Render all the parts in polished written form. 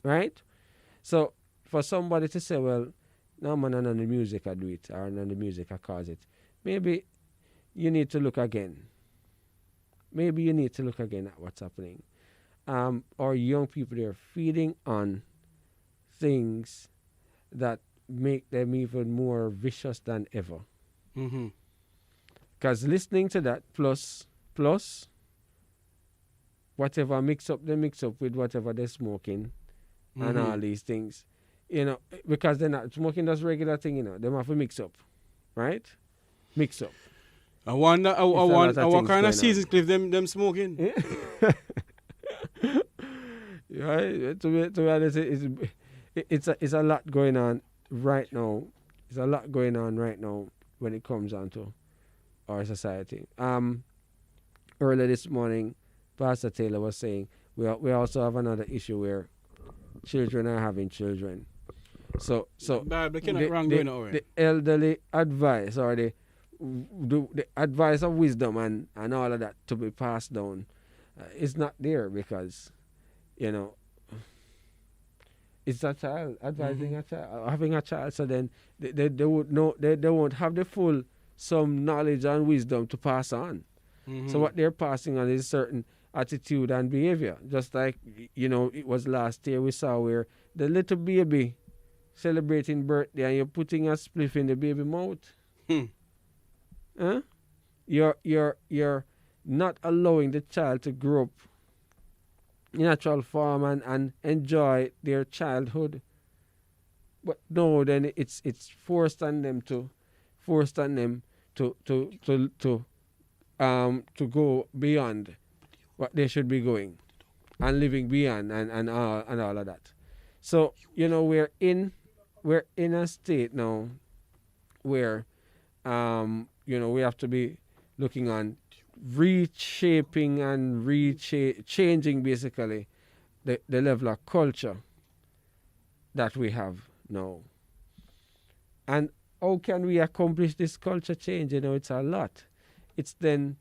right? So for somebody to say, well, no man, none of the music I do it, or none of the music I cause it, maybe you need to look again. Maybe you need to look again at what's happening. Or young people, they're feeding on things that make them even more vicious than ever. Mm-hmm. Because listening to that plus whatever mix up, they mix up with whatever they're smoking and all these things. Because they're not smoking just regular thing, they have to mix up. Right? Mix up. I wonder what kind of seasons cliff them smoking. Yeah, to be honest, it's a lot going on right now. It's a lot going on right now when it comes down to our society. Earlier this morning, Pastor Taylor was saying we also have another issue where children are having children. So the elderly advice or the advice of wisdom and all of that to be passed down is not there because it's a child advising a child having a child, so then they would know they won't have the full some knowledge and wisdom to pass on. So what they're passing on is certain attitude and behavior, just like it was last year we saw where the little baby celebrating birthday and you're putting a spliff in the baby mouth. Huh? You're not allowing the child to grow up in natural form and enjoy their childhood. But no, then it's forced on them to go beyond what they should be going and living beyond and all of that. So we're in a state now where we have to be looking on reshaping and changing basically the level of culture that we have now. And how can we accomplish this culture change? It's a lot. It's then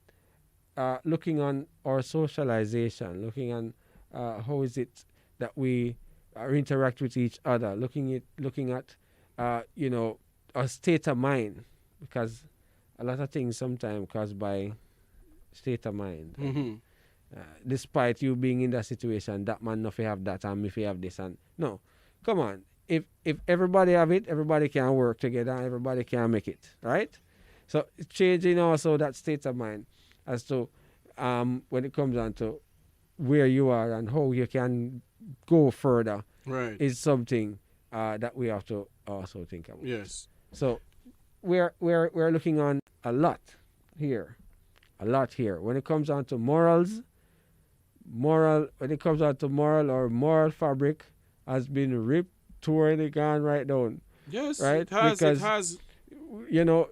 looking on our socialization, looking on how is it that we interact with each other, looking at our state of mind, because a lot of things sometimes caused by state of mind. Despite you being in that situation, that man if you have that and if you have this and no, come on. If everybody have it, everybody can work together and everybody can make it, right? So changing also that state of mind as to when it comes down to where you are and how you can go further, right, is something that we have to also think about. Yes. So we're looking on a lot here when it comes down to moral or moral fabric has been ripped, torn, and gone right down. Yes, right? it has. Because, it has.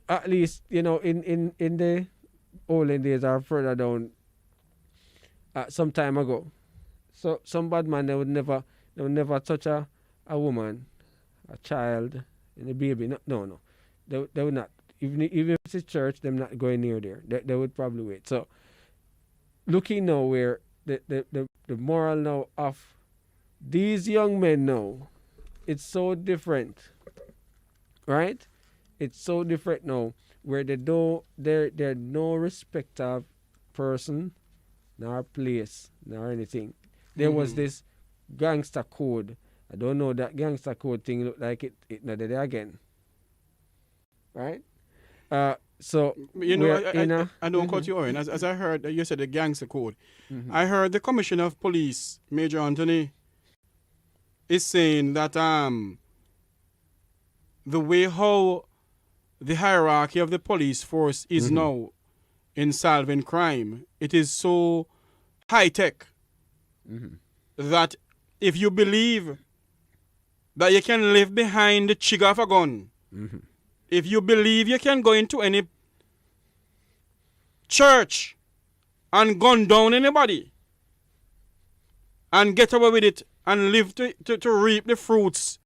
At least in the olden days or further down, some time ago, so some bad man they would never touch a woman, a child, and a baby. No. They would not. Even if it's a church, they're not going near there. They would probably wait. So, looking now where the moral now of these young men now, it's so different, right? It's so different now where they're no respect of person, nor place, nor anything. There was this gangster code. I don't know that gangster code thing look like it not there again. Right? So I don't cut you on. As I heard you said the gangster code. I heard the Commissioner of Police, Major Anthony, is saying that the way how the hierarchy of the police force is now in solving crime, it is so high tech that if you believe that you can live behind the trigger of a gun, if you believe you can go into any church and gun down anybody and get away with it and live to reap the fruits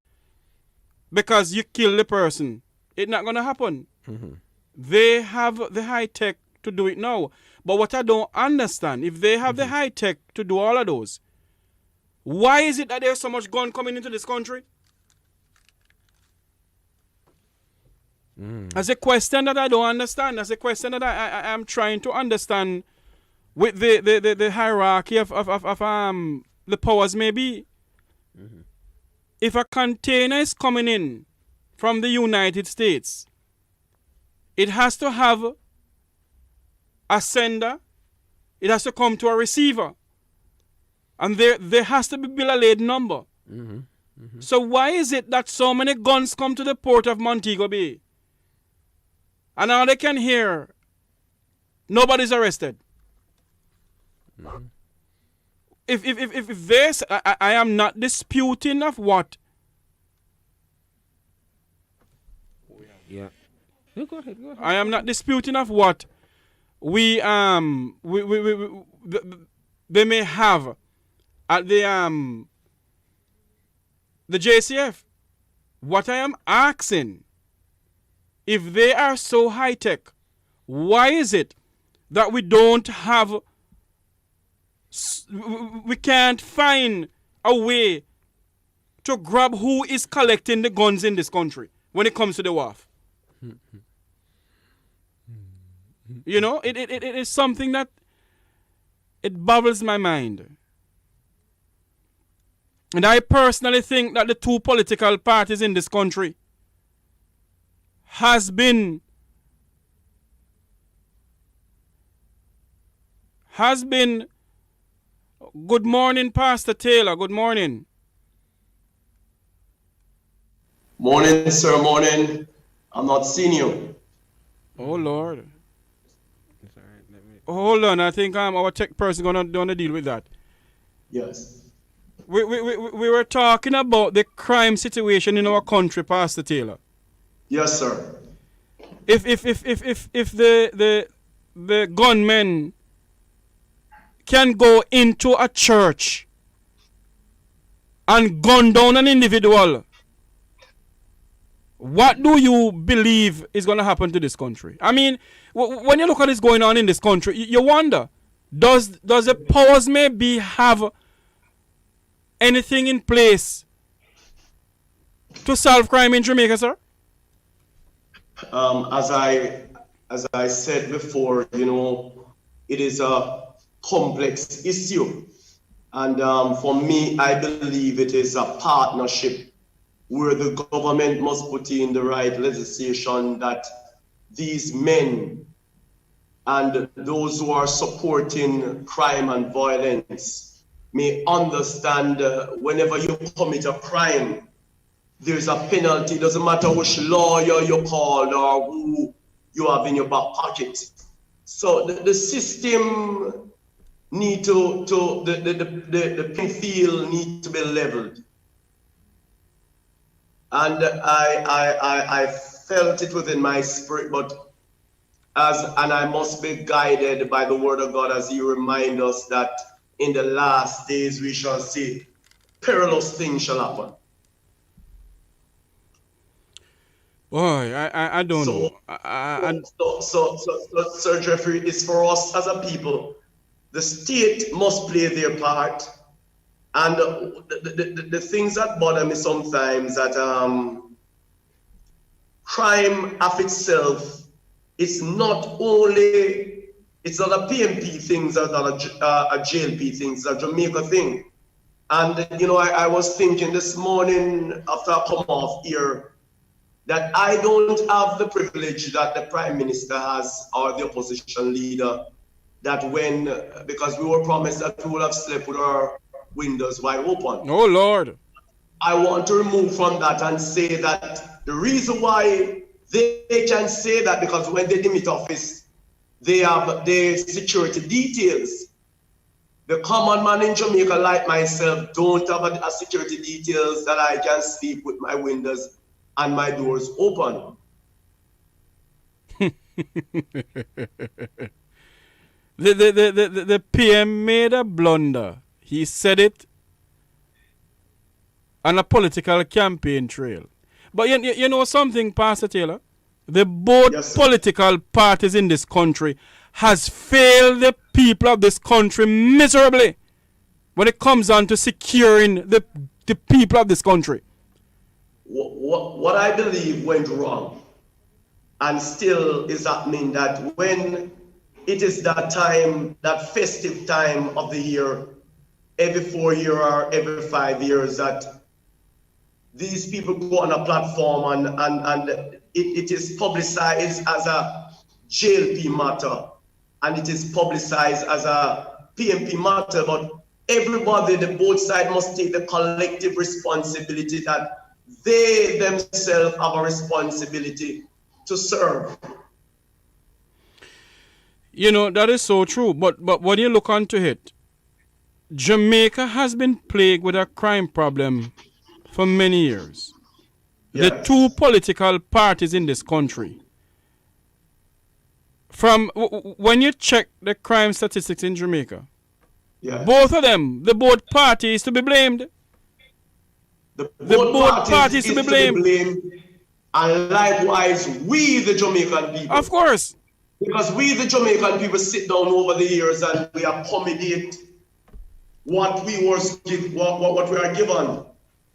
because you kill the person, it's not going to happen. They have the high tech to do it now. But what I don't understand, if they have the high tech to do all of those, Why is it that there's so much gun coming into this country? That's a question that I don't understand. That's a question that I am trying to understand with the hierarchy of the powers maybe. If a container is coming in from the United States, it has to have a sender, it has to come to a receiver, and there has to be bill of lading number. So why is it that so many guns come to the port of Montego Bay, and all they can hear, nobody's arrested? If there's, I am not disputing of what. Yeah. No, go ahead. I am not disputing of what they may have at the JCF. What I am asking, if they are so high tech, why is it that we don't have, we can't find a way to grab who is collecting the guns in this country when it comes to the wharf? You know, it is something that it boggles my mind. And I personally think that the two political parties in this country has been good morning, Pastor Taylor. Good morning. Morning, sir. Morning. I'm not seeing you. Oh, Lord. Hold on, I think our tech person gonna deal with that. Yes. We were talking about the crime situation in our country, Pastor Taylor. Yes, sir. If the gunmen can go into a church and gun down an individual, what do you believe is going to happen to this country? I mean, when you look at what's going on in this country, you wonder, does the powers maybe have anything in place to solve crime in Jamaica, sir? As I said before, you know, it is a complex issue. And for me, I believe it is a partnership where the government must put in the right legislation that these men and those who are supporting crime and violence may understand whenever you commit a crime, there's a penalty. It doesn't matter which lawyer you call or who you have in your back pocket. So the system need the playing field need to be leveled. And I felt it within my spirit, and I must be guided by the word of God as He reminds us that in the last days we shall see perilous things shall happen. Boy, I don't know. So, Sir Jeffrey, it's for us as a people. The state must play their part. And the things that bother me sometimes that crime of itself, it's not a PNP thing, it's not a JLP thing, it's a Jamaica thing. And you know, I was thinking this morning after I come off here that I don't have the privilege that the Prime Minister has or the opposition leader, that because we were promised that we would have slept with our windows wide open. Oh, Lord. I want to remove from that and say that the reason why they can say that because when they demit office, they have the security details. The common man in Jamaica, like myself, don't have a security details that I can sleep with my windows and my doors open. The PM made a blunder. He said it on a political campaign trail. But you know something, Pastor Taylor? The both political parties in this country has failed the people of this country miserably. when it comes on to securing the people of this country? What I believe went wrong and still is happening, that when it is that time, that festive time of the year, every 4 years or every 5 years, that these people go on a platform and it is publicized as a JLP matter, and it is publicized as a PNP matter, but everybody, the both sides must take the collective responsibility that they themselves have a responsibility to serve. You know, that is so true. But when you look onto it, Jamaica has been plagued with a crime problem for many years. Yes. The two political parties in this country, from when you check the crime statistics in Jamaica, both of them, the both parties to be blamed. The both parties to be blamed. And likewise, we the Jamaican people. Of course. Because we the Jamaican people sit down over the years and we accommodate what we are given.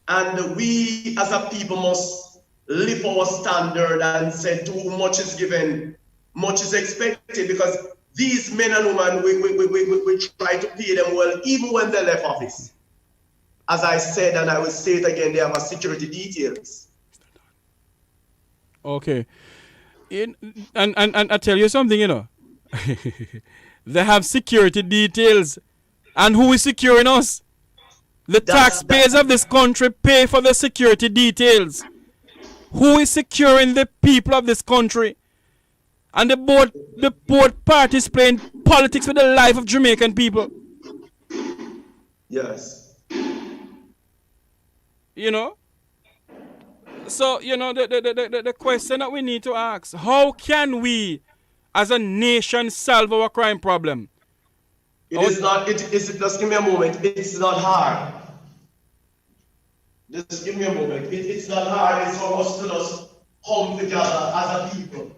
And we as a people must lift our standard and say too much is given, much is expected, because these men and women, we try to pay them well even when they left office. As I said, and I will say it again, they have a security details. Okay. And I tell you something, you know. They have security details. And who is securing us? The taxpayers of this country pay for the security details. Who is securing the people of this country? And the both parties playing politics with the life of Jamaican people. Yes. You know? So, you know, the question that we need to ask, how can we as a nation solve our crime problem? Just give me a moment. It's not hard. Just give me a moment. It's not hard. It's for us to just come together as a people.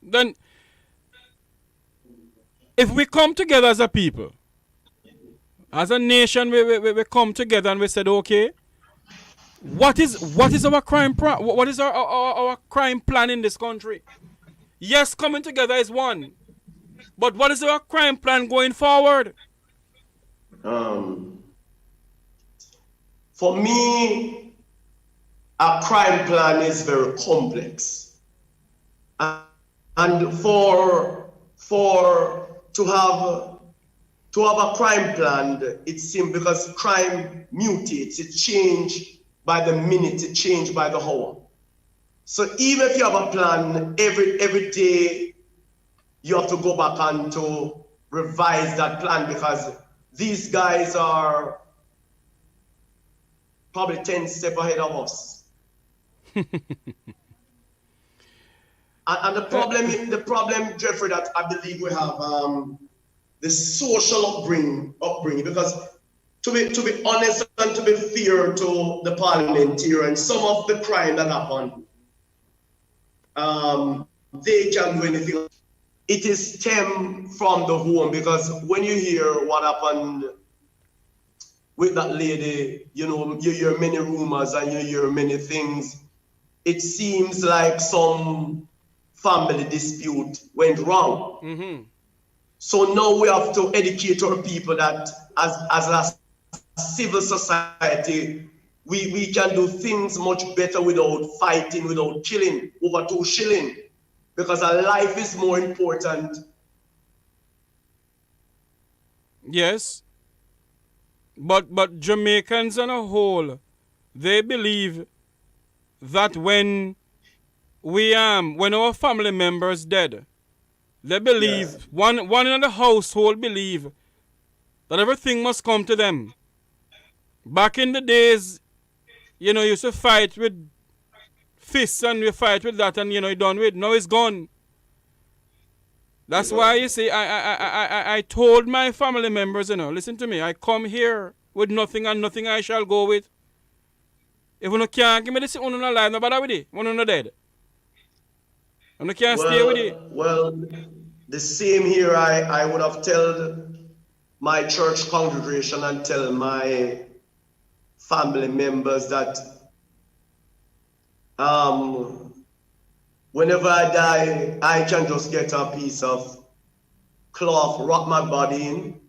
Then, if we come together as a people, as a nation, we come together and we said, okay, what is our crime what is our crime plan in this country? Yes, coming together is one, but what is our crime plan going forward? For me, a crime plan is very complex, and to have a crime plan, it seems, because crime mutates, it changes by the minute, it changes by the hour. So even if you have a plan, every day you have to go back and to revise that plan, because these guys are probably 10 steps ahead of us. and the problem, Jeffrey, that I believe we have, the social upbringing, because to be honest and to be fair to the parliamentarians, some of the crime that happened, they can't do anything. It is stem from the home, because when you hear what happened with that lady, you know, you hear many rumors and you hear many things. It seems like some family dispute went wrong. Mm-hmm. So now we have to educate our people that as a civil society, we can do things much better without fighting, without killing over 2 shillings, because our life is more important. Yes, but Jamaicans on a whole, they believe that when our family members dead, they believe, yes, one in the household believe that everything must come to them. Back in the days, you know, you used to fight with fists and you fight with that and, you know, you're done with. Now it's gone. That's why, you see, I told my family members, you know, listen to me, I come here with nothing and nothing I shall go with. If you can't give me this, you're not alive, no bother with it. You're not dead. You can't stay with it. Well, the same here, I would have told my church congregation and tell my family members that whenever I die, I can just get a piece of cloth, wrap my body in.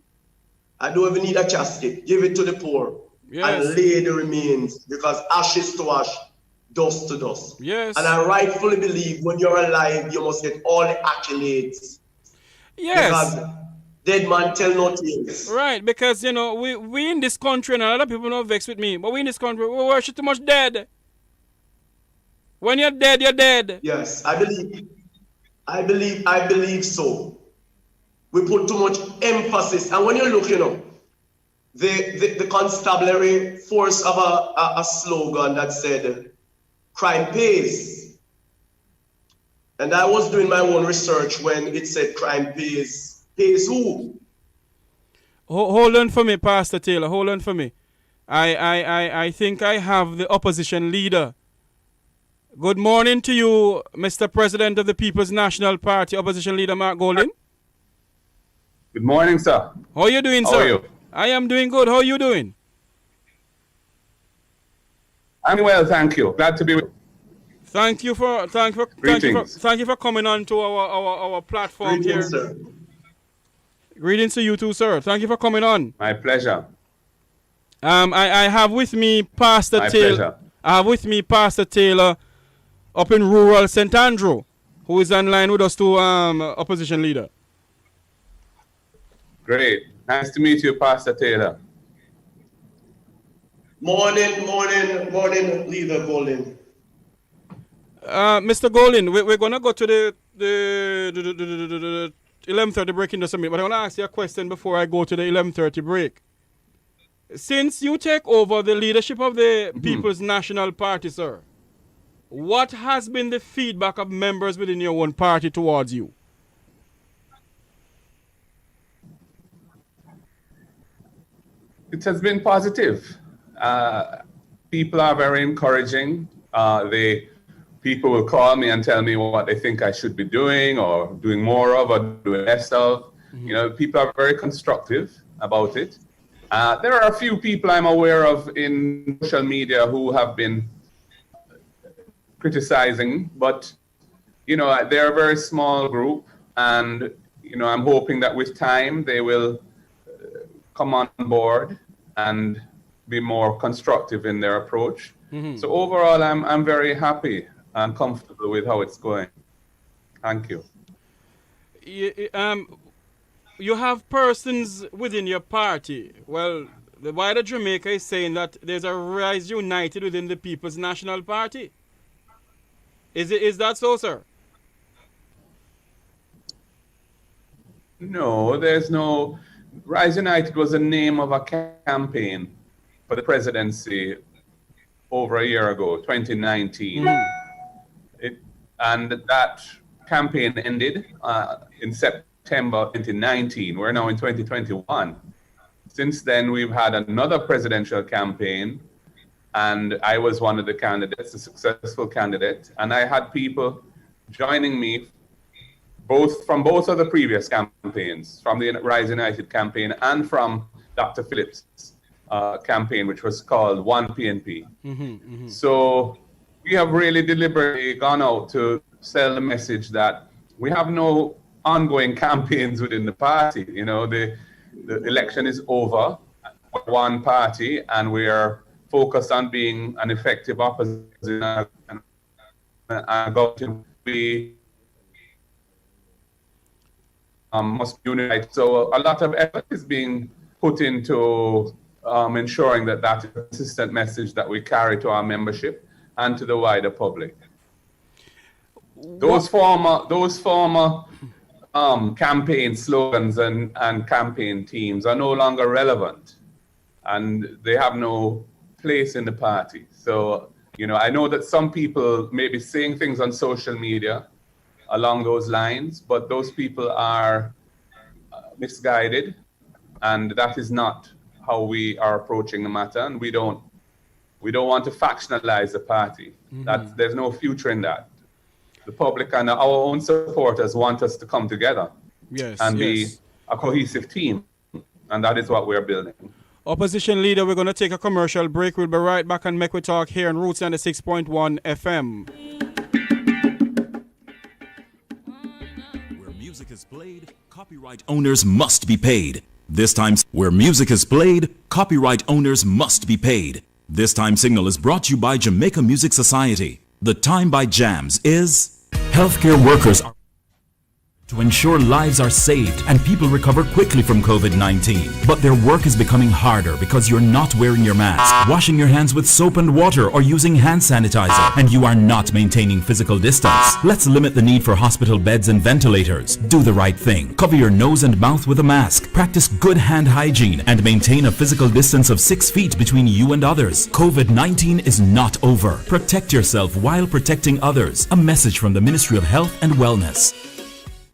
I don't even need a casket. Give it to the poor and lay the remains, because ashes to ash, dust to dust. Yes. And I rightfully believe when you're alive, you must get all the accolades. Yes. Because dead man tell no tales. Right, because, you know, we in this country, and a lot of people don't vex with me, but we in this country, we worship too much dead. When you're dead, you're dead. Yes, I believe so. We put too much emphasis. And when you look, you know, the constabulary force of a slogan that said, crime pays. And I was doing my own research when it said crime pays. Pays who? Hold on for me, Pastor Taylor. Hold on for me. I think I have the opposition leader. Good morning to you, Mr. President of the People's National Party, Opposition Leader Mark Golding. Good morning, sir. How are you doing, sir? How are you? I am doing good. How are you doing? I'm well, thank you. Glad to be with you. Thank you for coming on to our platform. Greetings, here. sir. Greetings to you too, sir. Thank you for coming on. My pleasure. I have with me Pastor My Taylor. pleasure. I have with me Pastor Taylor up in rural St. Andrew, who is online with us too, opposition leader. Great. Nice to meet you, Pastor Taylor. Morning, Leader Golden. Mr. Golding, we're gonna go to the 11:30 break in the summit, but I want to ask you a question before I go to the 11:30 break. Since you take over the leadership of the People's National Party, sir, what has been the feedback of members within your own party towards you? It has been positive. People are very encouraging. People will call me and tell me what they think I should be doing or doing more of or doing less of. You know, people are very constructive about it. There are a few people I'm aware of in social media who have been criticizing, but, you know, they're a very small group, and, you know, I'm hoping that with time they will come on board and be more constructive in their approach. So overall, I'm very happy and comfortable with how it's going. Thank you. You have persons within your party. Well, the wider Jamaica is saying that there's a rise united within the People's National Party. Is that so, sir? No, there's no... Rise United was the name of a campaign for the presidency over a year ago, 2019. And that campaign ended in September 2019. We're now in 2021. Since then, we've had another presidential campaign, and I was one of the candidates, a successful candidate, and I had people joining me from both of the previous campaigns, from the Rise United campaign and from Dr. Phillips' campaign, which was called One PNP. So we have really deliberately gone out to sell the message that we have no ongoing campaigns within the party. You know, the election is over. We're one party, and we are focused on being an effective opposition and going to be must unite. So a lot of effort is being put into ensuring that that is a consistent message that we carry to our membership and to the wider public. Those former campaign slogans and campaign teams are no longer relevant, and they have no place in the party. So, you know, I know that some people may be saying things on social media along those lines, but those people are misguided, and that is not how we are approaching the matter, and we don't want to factionalize the party. There's no future in that. The public and our own supporters want us to come together and be a cohesive team. And that is what we're building. Opposition leader, we're going to take a commercial break. We'll be right back and make we talk here on Roots 96.1 FM. Where music is played, copyright owners must be paid. This time, where music is played, copyright owners must be paid. This time signal is brought to you by Jamaica Music Society. The time by Jams is healthcare workers are to ensure lives are saved and people recover quickly from COVID-19. But their work is becoming harder because you're not wearing your mask, washing your hands with soap and water, or using hand sanitizer, and you are not maintaining physical distance. Let's limit the need for hospital beds and ventilators. Do the right thing. Cover your nose and mouth with a mask. Practice good hand hygiene and maintain a physical distance of 6 feet between you and others. COVID-19 is not over. Protect yourself while protecting others. A message from the Ministry of Health and Wellness.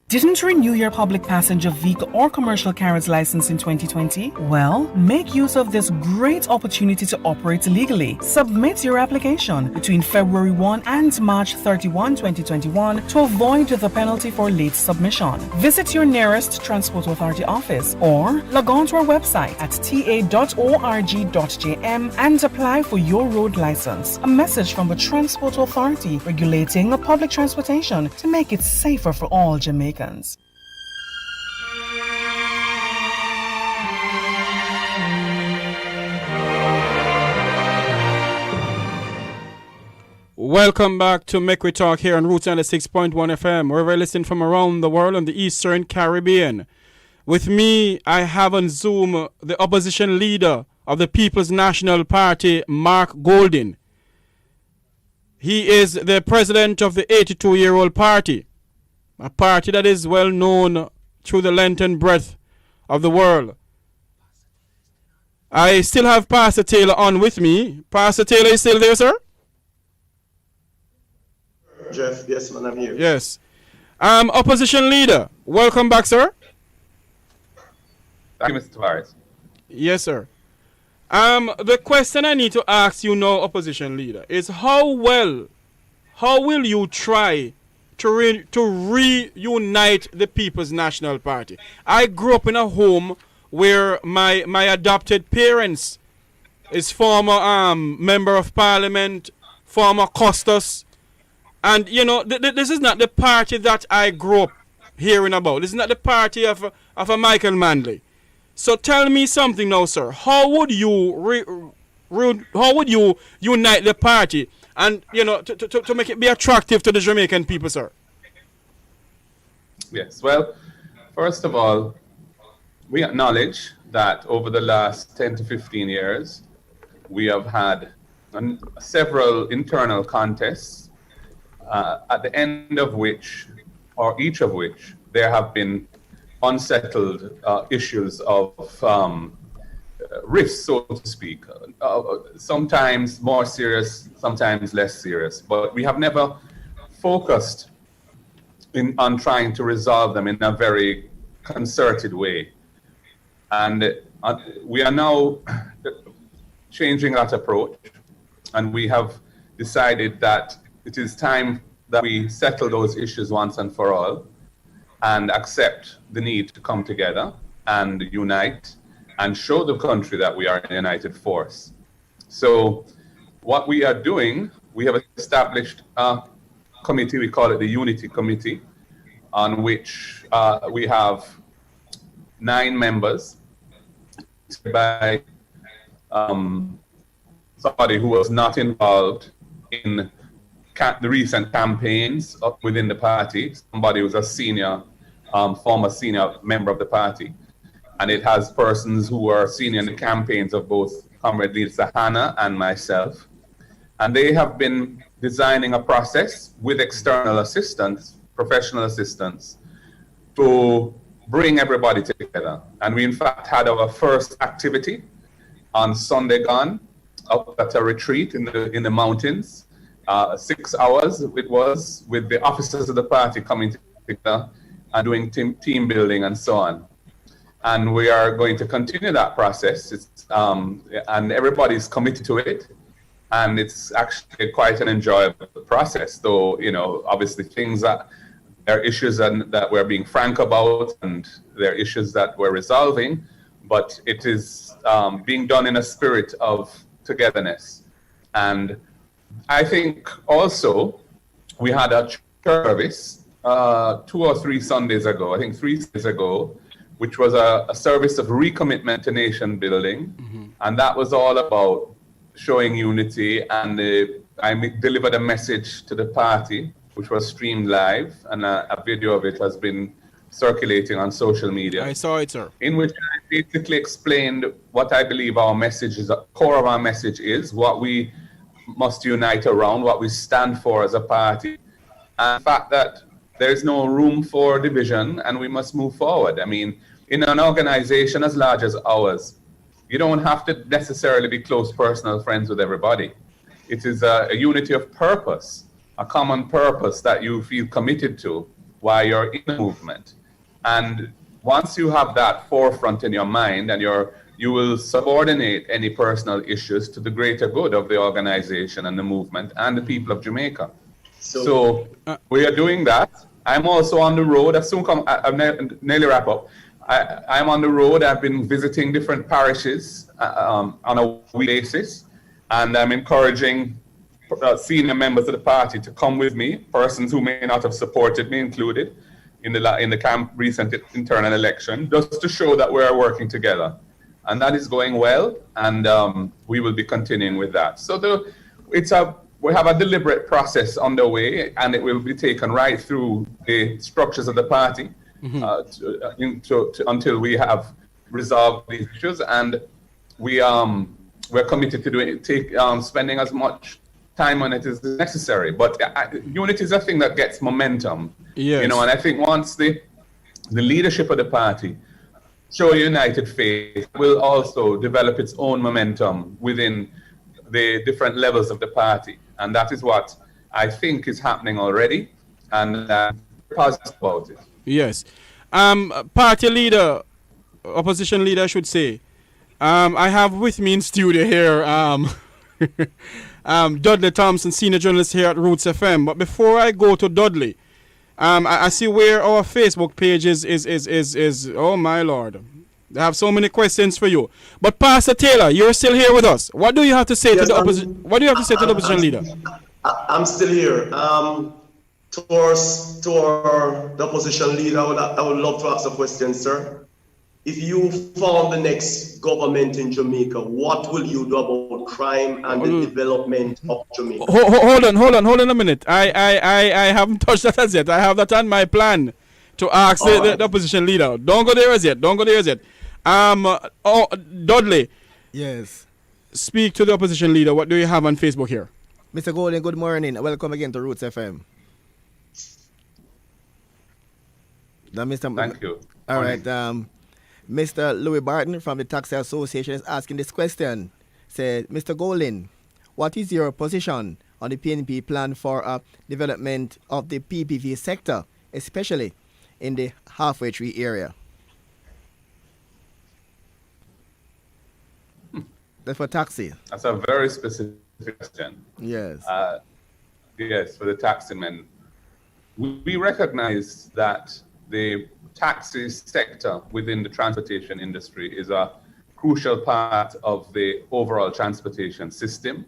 Didn't renew your public passenger vehicle or commercial carriage license in 2020? Well, make use of this great opportunity to operate legally. Submit your application between February 1 and March 31, 2021 to avoid the penalty for late submission. Visit your nearest Transport Authority office or log on to our website at ta.org.jm and apply for your road license. A message from the Transport Authority regulating public transportation to make it safer for all Jamaicans. Welcome back to Make We Talk here on Roots 96.1 FM, wherever you listen from around the world on the Eastern Caribbean. With me, I have on Zoom the opposition leader of the People's National Party, Mark Golding. He is the president of the 82-year-old party, a party that is well known through the length and breadth of the world. I still have Pastor Taylor on with me. Pastor Taylor is still there, sir? Jeff, yes, man, I'm here. Yes. Opposition leader, welcome back, sir. Thank you, Mr. Tavares. Yes, sir. The question I need to ask you now, opposition leader, is how will you try to reunite the People's National Party? I grew up in a home where my adopted parents is former member of parliament, former Costas, and you know this is not the party that I grew up hearing about. This is not the party of a Michael Manley. So tell me something now, sir. How would you unite the party and to make it be attractive to the Jamaican people, sir? Yes, well, first of all, we acknowledge that over the last 10 to 15 years, we have had several internal contests, at the end of which, or each of which, there have been unsettled issues of rifts, so to speak, sometimes more serious, sometimes less serious, but we have never focused on trying to resolve them in a very concerted way. And we are now changing that approach, and we have decided that it is time that we settle those issues once and for all and accept the need to come together and unite and show the country that we are a united force. So what we are doing, we have established a committee, we call it the Unity Committee, on which we have 9 members by somebody who was not involved in the recent campaigns within the party, somebody who's a senior, former senior member of the party. And it has persons who are senior in the campaigns of both Comrade Lisa Hanna and myself. And they have been designing a process with external assistance, professional assistance, to bring everybody together. And we in fact had our first activity on Sunday gone, up at a retreat in the mountains. 6 hours it was, with the officers of the party coming together and doing team building and so on. And we are going to continue that process. And everybody's committed to it. And it's actually quite an enjoyable process, though, obviously there are issues that we're being frank about, and there are issues that we're resolving. but it is being done in a spirit of togetherness. And I think also we had a church service 2 or 3 Sundays ago, I think 3 Sundays ago, which was a service of recommitment to nation building. And that was all about showing unity. And I delivered a message to the party, which was streamed live, and a video of it has been circulating on social media. I saw it, sir. In which I basically explained what I believe our message is, the core of our message is, what we must unite around, what we stand for as a party, and the fact that there's no room for division and we must move forward. I mean, in an organization as large as ours, you don't have to necessarily be close personal friends with everybody. It is a unity of purpose, a common purpose that you feel committed to while you're in the movement. And once you have that forefront in your mind, and you will subordinate any personal issues to the greater good of the organization and the movement and the people of Jamaica. So we are doing that. I'm also on the road. I'm nearly wrap up. I'm on the road. I've been visiting different parishes on a weekly basis, and I'm encouraging senior members of the party to come with me, persons who may not have supported me included in the camp recent internal election, just to show that we're working together. And that is going well, and we will be continuing with that. So we have a deliberate process underway, and it will be taken right through the structures of the party until we have resolved these issues. And we're committed to spending as much time on it is necessary. But unity is a thing that gets momentum. Yes. And I think once the leadership of the party show a united faith, will also develop its own momentum within the different levels of the party. And that is what I think is happening already, and positive about it. Yes. Party leader, opposition leader, I should say. I have with me in studio here Dudley Thompson, senior journalist here at Roots FM. But before I go to Dudley, I see where our Facebook page is. Oh my Lord, I have so many questions for you. But Pastor Taylor, you're still here with us. What do you have to say to the opposition? What do you have to say to the opposition leader? I'm still here. Towards the opposition leader, I would love to ask a question, sir. If you form the next government in Jamaica, what will you do about crime and the development of Jamaica? Hold on a minute. I haven't touched that as yet. I have that on my plan to ask the opposition leader. Don't go there as yet. Dudley. Yes. Speak to the opposition leader. What do you have on Facebook here? Mr. Golden, good morning. Welcome again to Roots FM. Now, Thank you. All right. Mr. Louis Barton from the Taxi Association is asking this question. Said, Mr. Golden, what is your position on the PNP plan for development of the PPV sector, especially in the halfway tree area? That's for taxi. That's a very specific question. Yes. Yes, for the taxi men. We recognize that the taxi sector within the transportation industry is a crucial part of the overall transportation system.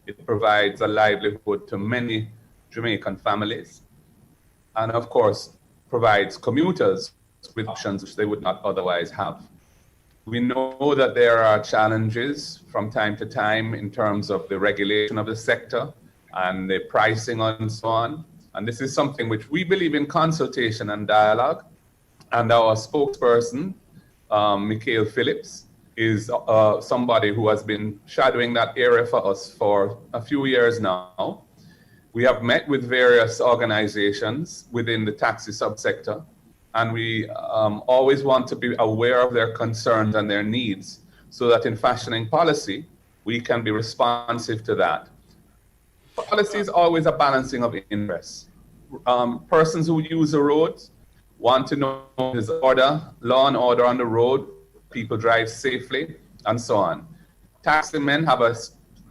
It provides a livelihood to many Jamaican families, and of course provides commuters with options which they would not otherwise have. We know that there are challenges from time to time in terms of the regulation of the sector and the pricing and so on. And this is something which we believe in consultation and dialogue. And our spokesperson, Mikhail Phillips, is somebody who has been shadowing that area for us for a few years now. We have met with various organizations within the taxi subsector, and we always want to be aware of their concerns and their needs so that in fashioning policy, we can be responsive to that. Policy is always a balancing of interests. Persons who use the roads want to know there's order, law and order on the road, people drive safely, and so on. Taxi men have an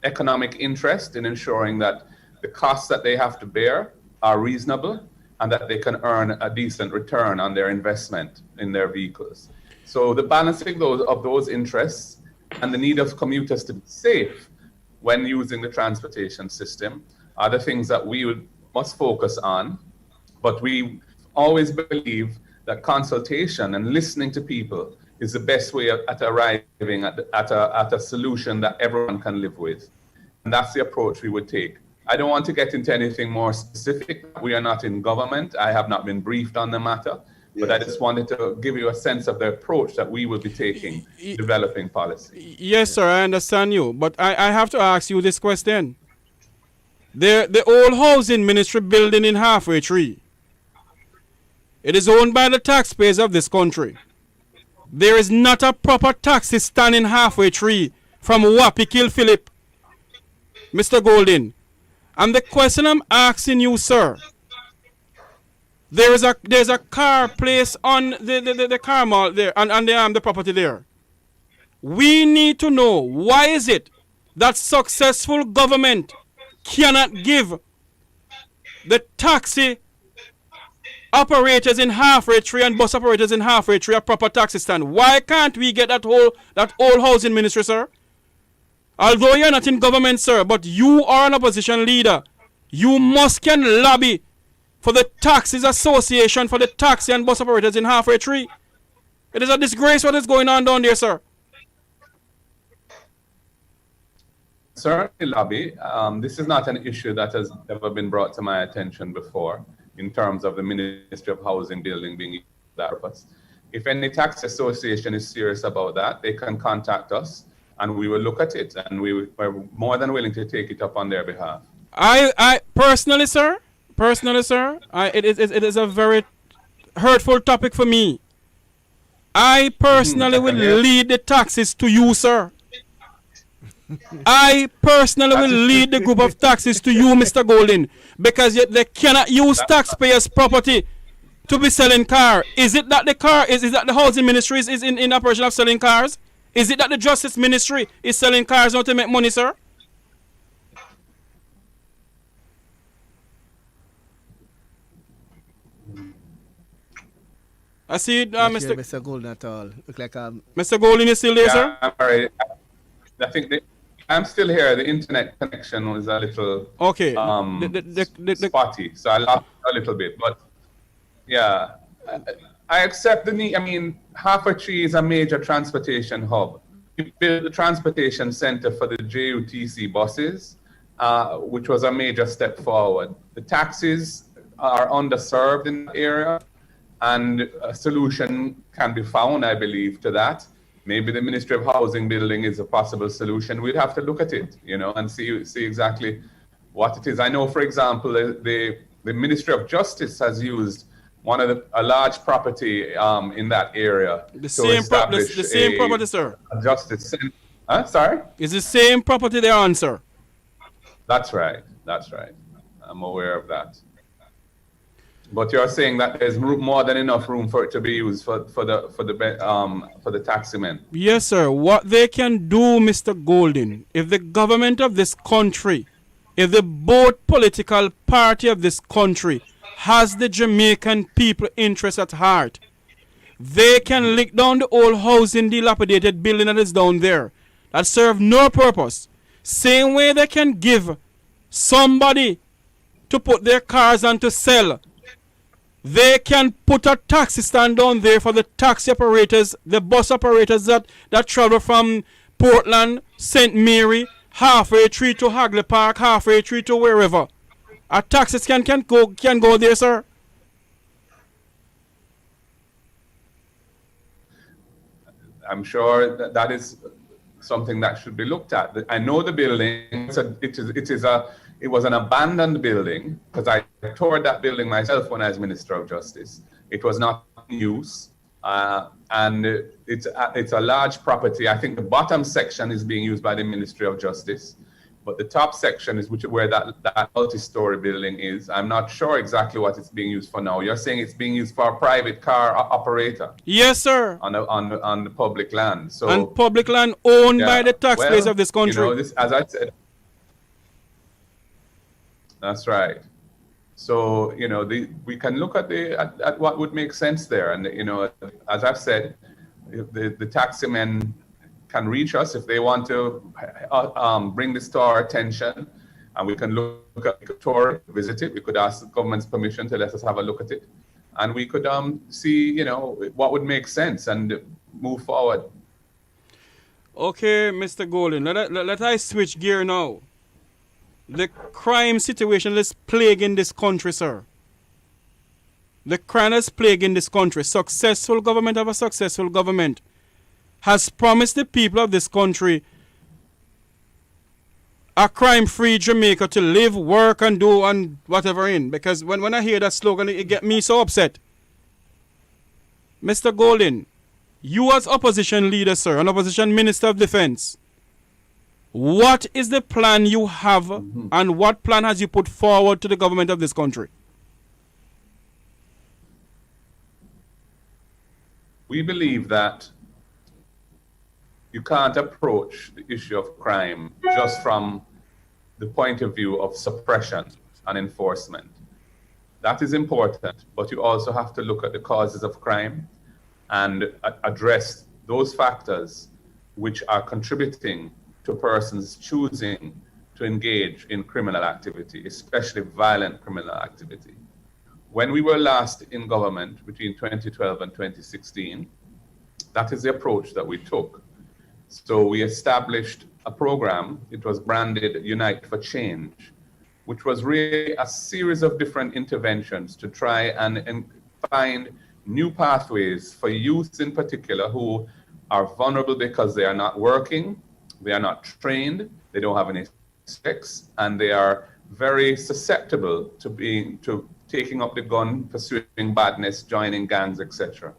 economic interest in ensuring that the costs that they have to bear are reasonable and that they can earn a decent return on their investment in their vehicles. So the balancing of those interests and the need of commuters to be safe when using the transportation system are the things that must focus on. But we always believe that consultation and listening to people is the best way at arriving at a solution that everyone can live with. And that's the approach we would take. I don't want to get into anything more specific. We are not in government. I have not been briefed on the matter. But I just wanted to give you a sense of the approach that we will be taking, developing policy. Yes, sir, I understand you. But I have to ask you this question. The old housing ministry building in Halfway Tree, it is owned by the taxpayers of this country. There is not a proper taxi stand in Halfway Tree from Wapi Kilphilip, Mr. Golden. And the question I'm asking you, sir, there's a car place on the car mall there and the property there. We need to know, why is it that successful government cannot give the taxi operators in Halfway Tree and bus operators in Halfway Tree a proper taxi stand? Why can't we get that old housing ministry, sir? Although you're not in government, sir, but you are an opposition leader. You can lobby for the Taxis Association, for the taxi and bus operators in Halfway Tree. It is a disgrace what is going on down there, sir. Certainly, lobby. This is not an issue that has ever been brought to my attention before in terms of the Ministry of Housing building being used for that purpose. If any taxi association is serious about that, they can contact us and we will look at it, and we're more than willing to take it up on their behalf. I personally, sir, it is a very hurtful topic for me. I personally will lead the taxis to you, sir. I personally will lead the group of taxis to you, Mr. Golden, because they cannot use taxpayers' property to be selling cars. Is it that the car is that the housing ministry is in operation of selling cars? Is it that the justice ministry is selling cars now to make money, sir? I see it, Mr. Golden at all. Look like Mr. Golden is still there, sir? I'm sorry. I think I'm still here. The internet connection was a little spotty, so I lost a little bit. But yeah, I accept the need. I mean, Halfway Tree is a major transportation hub. We built the transportation center for the JUTC buses, which was a major step forward. The taxis are underserved in the area, and a solution can be found, I believe, to that. Maybe the Ministry of Housing building is a possible solution. We'd have to look at it, and see exactly what it is. I know, for example, the Ministry of Justice has used a large property in that area. The same property, sir. A justice center. Sorry? It's the same property they're on, sir. That's right. I'm aware of that. But you're saying that there's more than enough room for it to be used for the taxi men. Yes, sir. What they can do, Mr. Golden, if the government of this country, if the both political party of this country has the Jamaican people interest at heart, they can lick down the old housing dilapidated building that is down there that serve no purpose. Same way they can give somebody to put their cars on to sell. They can put a taxi stand down there for the taxi operators, the bus operators that travel from Portland, St. Mary, Halfway Tree to Hagley Park, Halfway Tree to wherever. A taxi can go there, sir. I'm sure that is something that should be looked at. I know the building. It was an abandoned building because I toured that building myself when I was Minister of Justice. It was not in use, and it's a large property. I think the bottom section is being used by the Ministry of Justice, but the top section is where that multi-story building is. I'm not sure exactly what it's being used for now. You're saying it's being used for a private car operator? Yes, sir. On the public land. So and public land owned by the taxpayers of this country. As I said. That's right. So, we can look at what would make sense there. And, as I've said, the taxi men can reach us if they want to bring this to our attention, and we can look at the tour, visit it. We could ask the government's permission to let us have a look at it, and we could see, you know, what would make sense and move forward. Okay, Mr. Golden, let I switch gear now. The crime situation is plaguing this country, sir. The crime is plaguing this country. Successful government of a successful government has promised the people of this country a crime-free Jamaica to live, work, and do and whatever in. Because when I hear that slogan, it gets me so upset. Mr. Golden, you as opposition leader, sir, an opposition minister of defense, what is the plan you have and what plan has you put forward to the government of this country? We believe that you can't approach the issue of crime just from the point of view of suppression and enforcement. That is important, but you also have to look at the causes of crime and address those factors which are contributing to persons choosing to engage in criminal activity, especially violent criminal activity. When we were last in government between 2012 and 2016, that is the approach that we took. So we established a program. It was branded Unite for Change, which was really a series of different interventions to try and find new pathways for youths in particular who are vulnerable because they are not working, they are not trained, they don't have any specs, and they are very susceptible to taking up the gun, pursuing badness, joining gangs, etc.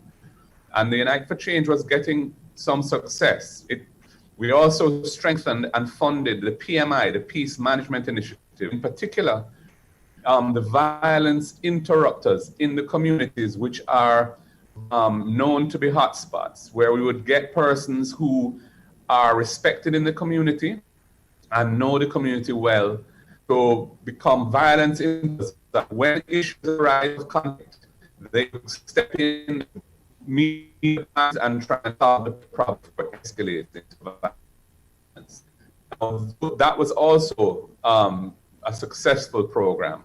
And the Unite for Change was getting some success. We also strengthened and funded the PMI, the Peace Management Initiative, in particular, the violence interrupters in the communities which are known to be hotspots, where we would get persons who are respected in the community and know the community well to become violence interrupters. That when issues arise of conflict, they step in, meet and try and solve the problem for escalating violence. That was also a successful program.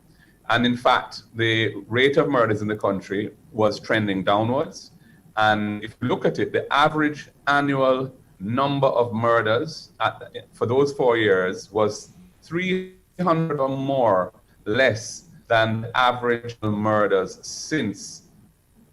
And in fact, the rate of murders in the country was trending downwards. And if you look at it, the average annual number of murders for those 4 years was 300 or more less than the average murders since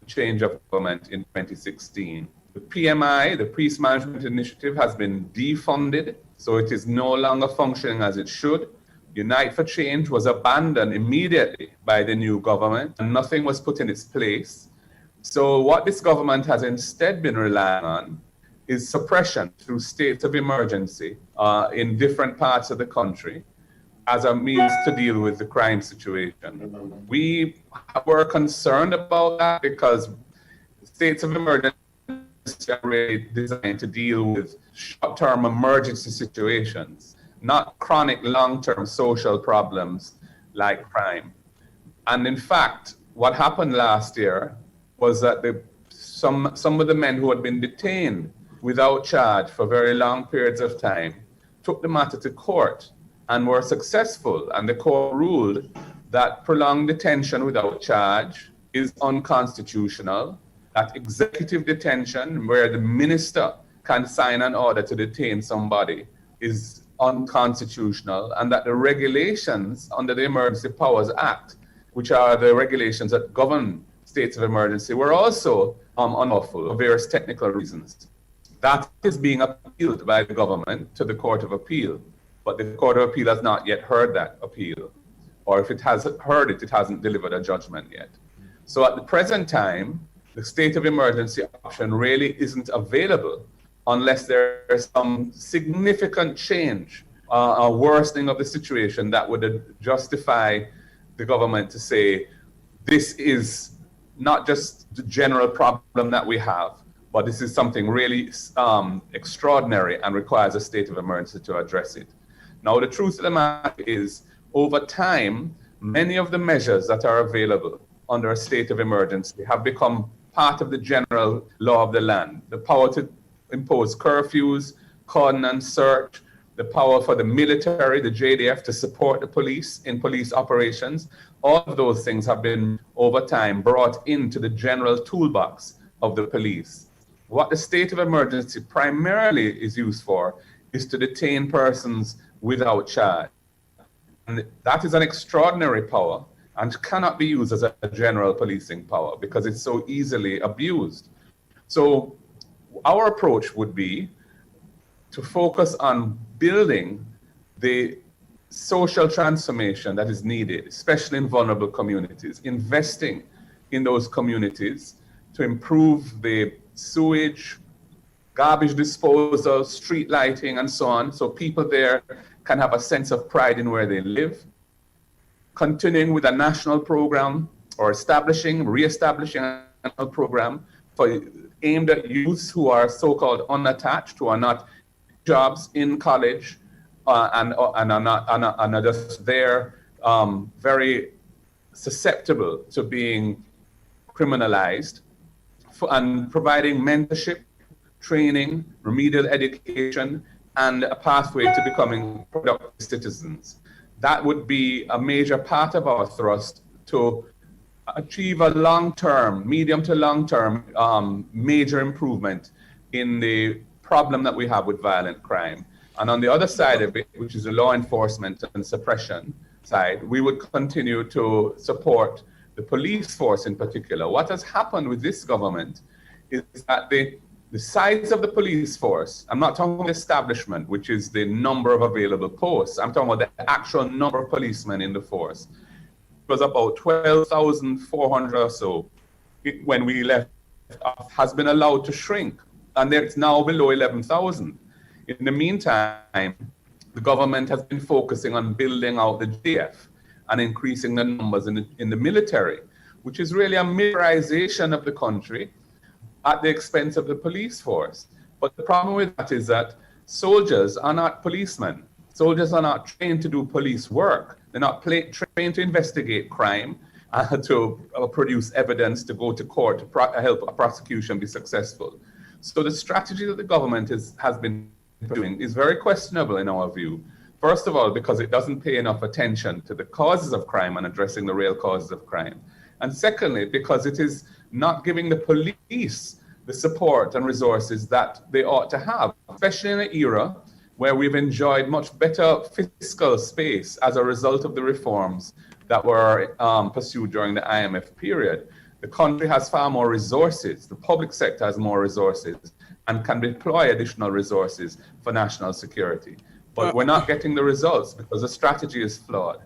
the change of government in 2016. The PMI, the Peace Management Initiative, has been defunded, so it is no longer functioning as it should. Unite for Change was abandoned immediately by the new government, and nothing was put in its place. So what this government has instead been relying on is suppression through states of emergency in different parts of the country as a means to deal with the crime situation. We were concerned about that because states of emergency are really designed to deal with short-term emergency situations, not chronic long-term social problems like crime. And in fact, what happened last year was that some of the men who had been detained without charge for very long periods of time took the matter to court and were successful. And the court ruled that prolonged detention without charge is unconstitutional, that executive detention, where the minister can sign an order to detain somebody, is unconstitutional, and that the regulations under the Emergency Powers Act, which are the regulations that govern states of emergency, were also unlawful for various technical reasons. That is being appealed by the government to the Court of Appeal, but the Court of Appeal has not yet heard that appeal, or if it has heard it, it hasn't delivered a judgment yet. So at the present time, the state of emergency option really isn't available unless there is some significant change, a worsening of the situation that would justify the government to say, this is not just the general problem that we have, but this is something really extraordinary and requires a state of emergency to address it. Now, the truth of the matter is, over time, many of the measures that are available under a state of emergency have become part of the general law of the land. The power to impose curfews, cordon and search, the power for the military, the JDF, to support the police in police operations. All of those things have been, over time, brought into the general toolbox of the police. What the state of emergency primarily is used for is to detain persons without charge. And that is an extraordinary power and cannot be used as a general policing power because it's so easily abused. So our approach would be to focus on building the social transformation that is needed, especially in vulnerable communities, investing in those communities to improve the sewage, garbage disposal, street lighting, and so on, so people there can have a sense of pride in where they live. Continuing with a national program or re-establishing a national program aimed at youths who are so-called unattached, who are not jobs in college and are just there, very susceptible to being criminalized, and providing mentorship, training, remedial education, and a pathway to becoming productive citizens. That would be a major part of our thrust to achieve a long-term, medium to long-term major improvement in the problem that we have with violent crime. And on the other side of it, which is the law enforcement and suppression side, we would continue to support the police force in particular. What has happened with this government is that the size of the police force, I'm not talking about the establishment, which is the number of available posts, I'm talking about the actual number of policemen in the force. It was about 12,400 or so when we left, has been allowed to shrink, and it's now below 11,000. In the meantime, the government has been focusing on building out the JDF and increasing the numbers in the military, which is really a militarization of the country at the expense of the police force. But the problem with that is that soldiers are not policemen. Soldiers are not trained to do police work. They're not trained to investigate crime, to produce evidence, to go to court, to help a prosecution be successful. So the strategy that the government has been doing is very questionable in our view. First of all, because it doesn't pay enough attention to the causes of crime and addressing the real causes of crime. And secondly, because it is not giving the police the support and resources that they ought to have, especially in an era where we've enjoyed much better fiscal space as a result of the reforms that were pursued during the IMF period. The country has far more resources, the public sector has more resources, and can deploy additional resources for national security. But we're not getting the results because the strategy is flawed.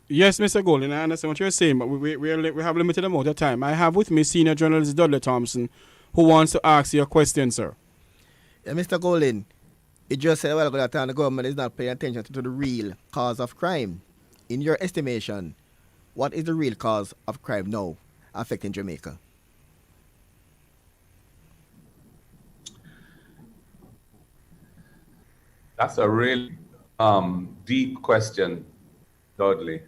Yes, Mr. Golden, I understand what you're saying, but we have a limited amount of time. I have with me senior journalist Dudley Thompson, who wants to ask you a question, sir. Yeah, Mr. Golden, you just said a while ago that the government is not paying attention to the real cause of crime. In your estimation, what is the real cause of crime now affecting Jamaica? That's a really deep question, Dudley.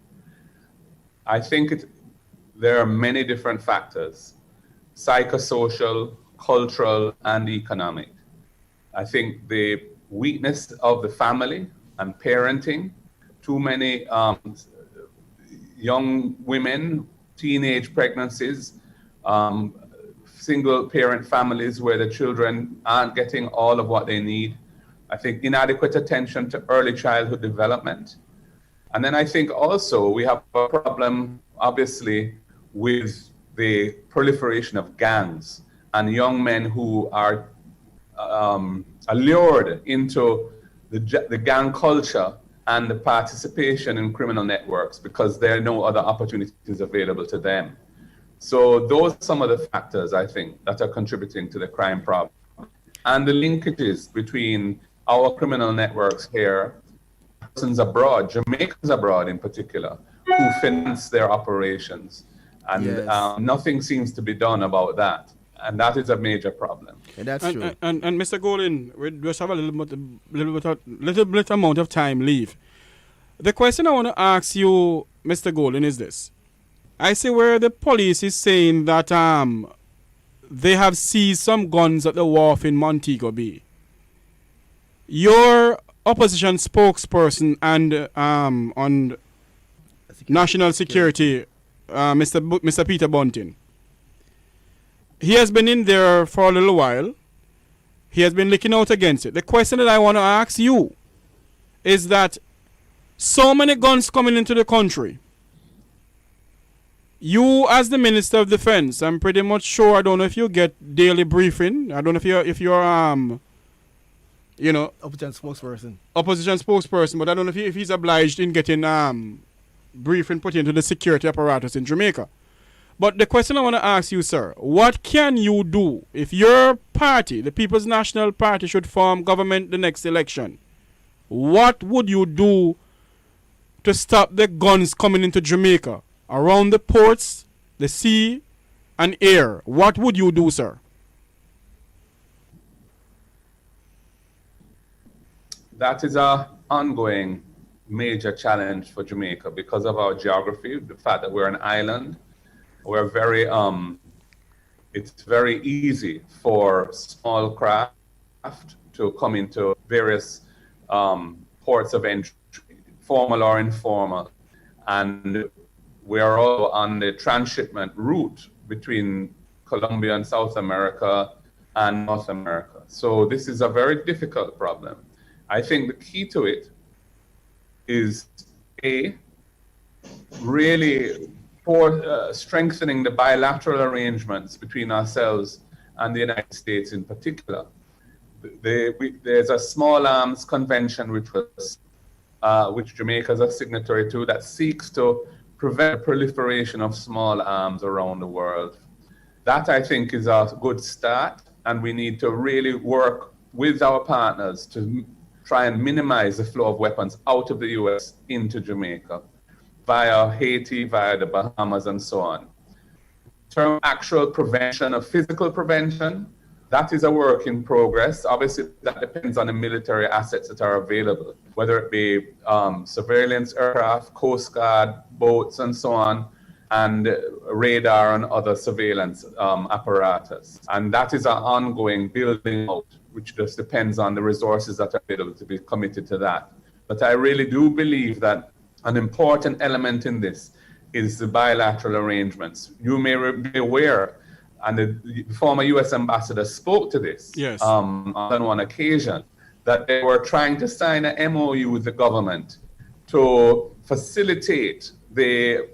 I think there are many different factors: psychosocial, cultural, and economic. I think the weakness of the family and parenting, too many young women, teenage pregnancies, single parent families where the children aren't getting all of what they need. I think inadequate attention to early childhood development. And then I think also we have a problem, obviously, with the proliferation of gangs and young men who are allured into the gang culture and the participation in criminal networks because there are no other opportunities available to them. So those are some of the factors, I think, that are contributing to the crime problem. And the linkages between our criminal networks here, persons abroad, Jamaicans abroad in particular, who finance their operations. And Yes. Nothing seems to be done about that. And that is a major problem. Yeah, that's true. And Mr. Golden, we just have a little bit amount of time leave. The question I want to ask you, Mr. Golden, is this. I see where the police is saying that they have seized some guns at the wharf in Montego Bay. Your opposition spokesperson and on national security, Mr. Peter Bunting, he has been in there for a little while. He has been looking out against it. The question that I want to ask you is that so many guns coming into the country. You, as the Minister of Defense, I'm pretty much sure. I don't know if you get daily briefing. I don't know if you're Opposition spokesperson. But I don't know if he's obliged in getting briefing put into the security apparatus in Jamaica. But the question I want to ask you, sir, what can you do if your party, the People's National Party, should form government the next election? What would you do to stop the guns coming into Jamaica around the ports, the sea, and air? What would you do, sir? That is an ongoing major challenge for Jamaica because of our geography, the fact that we're an island. We're very, it's very easy for small craft to come into various ports of entry, formal or informal. And we are all on the transshipment route between Colombia and South America and North America. So this is a very difficult problem. I think the key to it is really for strengthening the bilateral arrangements between ourselves and the United States in particular. There's a small arms convention which Jamaica is a signatory to that seeks to prevent proliferation of small arms around the world. That, I think, is a good start, and we need to really work with our partners to try and minimize the flow of weapons out of the U.S. into Jamaica via Haiti, via the Bahamas, and so on. In terms of actual prevention, of physical prevention, that is a work in progress. Obviously, that depends on the military assets that are available, whether it be surveillance aircraft, Coast Guard, boats, and so on, and radar and other surveillance apparatus. And that is an ongoing building out, which just depends on the resources that are available to be committed to that. But I really do believe that an important element in this is the bilateral arrangements. You may be aware, and the former U.S. ambassador spoke to this on one occasion, that they were trying to sign an MOU with the government to facilitate the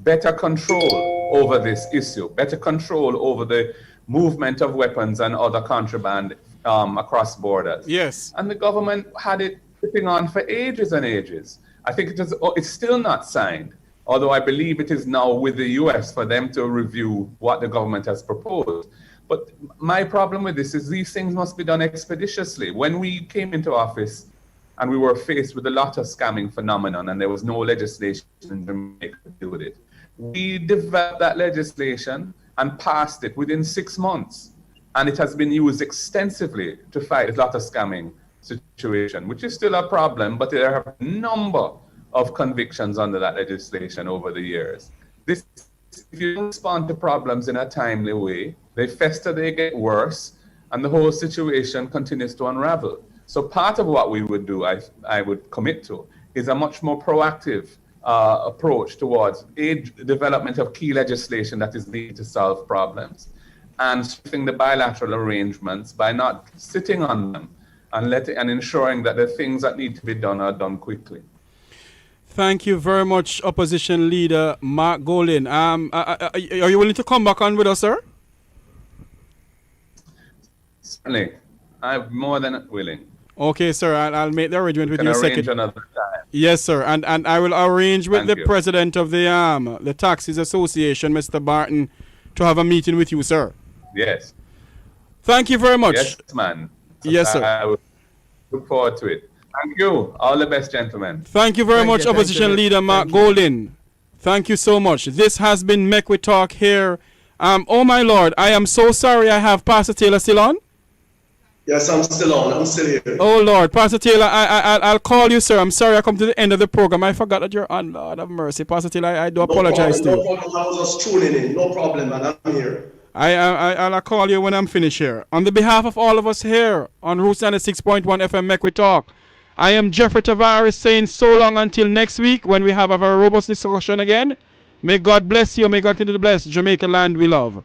better control over this issue, better control over the movement of weapons and other contraband across borders. Yes. And the government had it sitting on for ages and ages. I think it's still not signed, although I believe it is now with the U.S. for them to review what the government has proposed. But my problem with this is these things must be done expeditiously. When we came into office and we were faced with a lot of scamming phenomenon and there was no legislation in Jamaica to deal with it, we developed that legislation and passed it within 6 months. And it has been used extensively to fight a lot of scamming situation, which is still a problem, but there are a number of convictions under that legislation over the years. This, if you don't respond to problems in a timely way, they fester, they get worse, and the whole situation continues to unravel. So part of what we would do, I would commit to, is a much more proactive approach towards development of key legislation that is needed to solve problems, and strengthening the bilateral arrangements by not sitting on them and ensuring that the things that need to be done are done quickly. Thank you very much, Opposition Leader Mark Golin. Are you willing to come back on with us, sir? Certainly. I'm more than willing. Okay, sir. I'll make the arrangement with you. Arrange another time. Yes, sir. And I will arrange with Thank the you. president of the Taxis Association, Mr. Barton, to have a meeting with you, sir. Yes. Thank you very much. Yes, man. Yes, sir. I would look forward to it. Thank you. All the best, gentlemen. Thank you very Thank much, you, Opposition thank you. Leader Mark Thank you. Golin. Thank you so much. This has been Make We Talk here. Oh, my Lord. I am so sorry I have Pastor Taylor still on. Yes, I'm still on. I'm still here. Oh, Lord. Pastor Taylor, I'll call you, sir. I'm sorry I come to the end of the program. I forgot that you're on. Lord have mercy. Pastor Taylor, I do apologize to No you. problem. I was just tuning in. No problem, man. I'm here. I'll call you when I'm finished here. On the behalf of all of us here on Route 96.1 FM Make We Talk, I am Jeffrey Tavares saying so long until next week when we have a very robust discussion again. May God bless you. May God continue to bless Jamaica land we love.